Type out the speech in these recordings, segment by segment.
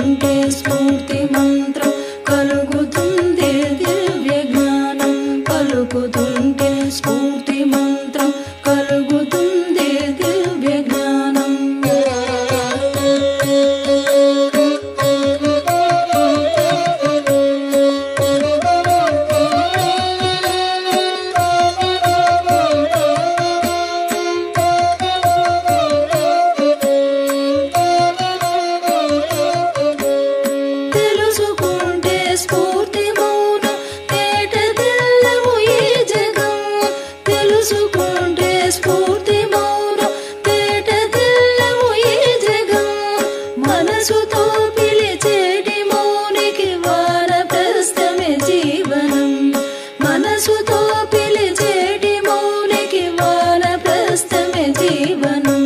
పలుకుతుంటే స్ఫూర్తి మంత్రం కలుగుతుంది దివ్య జ్ఞానం పలుకుతుంటే స్ఫూర్తి మంత్రం కలుగుతుంది దివ్య జ్ఞానం తెలుసుకుంటే స్ఫూర్తి మౌనం తేట తెల్లము ఈ జగం తెలుసుకుంటే స్ఫూర్తి మౌనం తేట తెల్లము ఈ జగం మనసుతో పిలిచేటి మౌనికి వానప్రస్థమే జీవనం మనసుతో పిలిచేటి మౌనికి వానప్రస్థమే జీవనం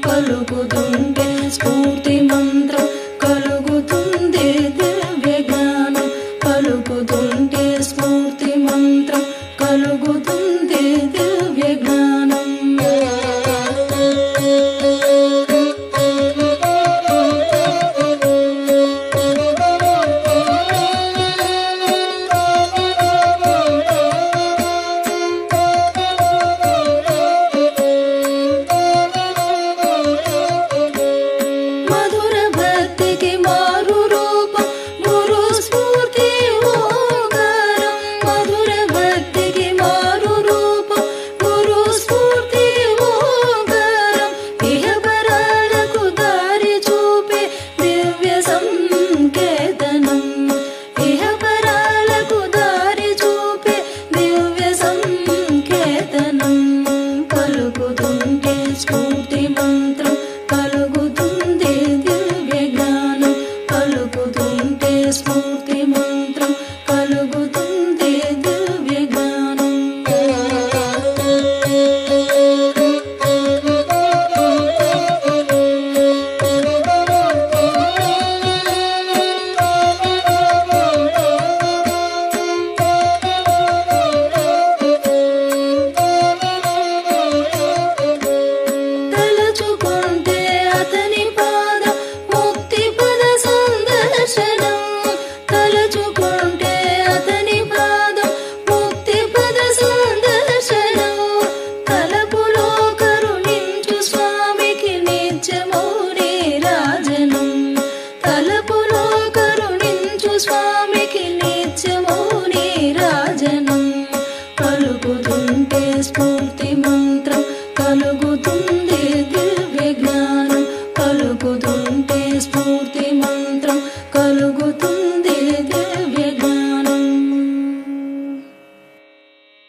పలుకుతుంటే స్ఫూర్తి మంత్రం కలుగుతుంది దివ్య జ్ఞానం పలుకుతుంటే స్ఫూర్తి మంత్రం కలుగుతుంది దివ్య జ్ఞానం మధుర భక్తికి మారు రూపం గురు స్ఫూర్తి ఓంకారం మధుర భక్తికి మారు రూపం గురు స్ఫూర్తి ఓంకారం ఇహపరాలకు దారి చూపే దివ్య సంకేతనం ఇహపరాలకు దారి చూపే దివ్య సంకేతనం పలుకుతుంటే స్ఫూర్తి మంత్రం కలుగుతుంది దివ్య జ్ఞానం పలుకుతుంటే స్ఫూర్తి మంత్రం కలుగుతుంది దివ్య జ్ఞానం తలచుకుంటే అతని పాదం ముక్తి పద సందర్శనం తలచుకుంటే అతని పాదం ముక్తి పద సందర్శనం తలపులో కరుణించు స్వామికి నిత్యము నీరాజనం తలపులో కరుణించు స్వామికి నిత్యము నీరాజనం పలుకుతుంటే స్ఫూర్తి మంత్రం కలుగుతుంది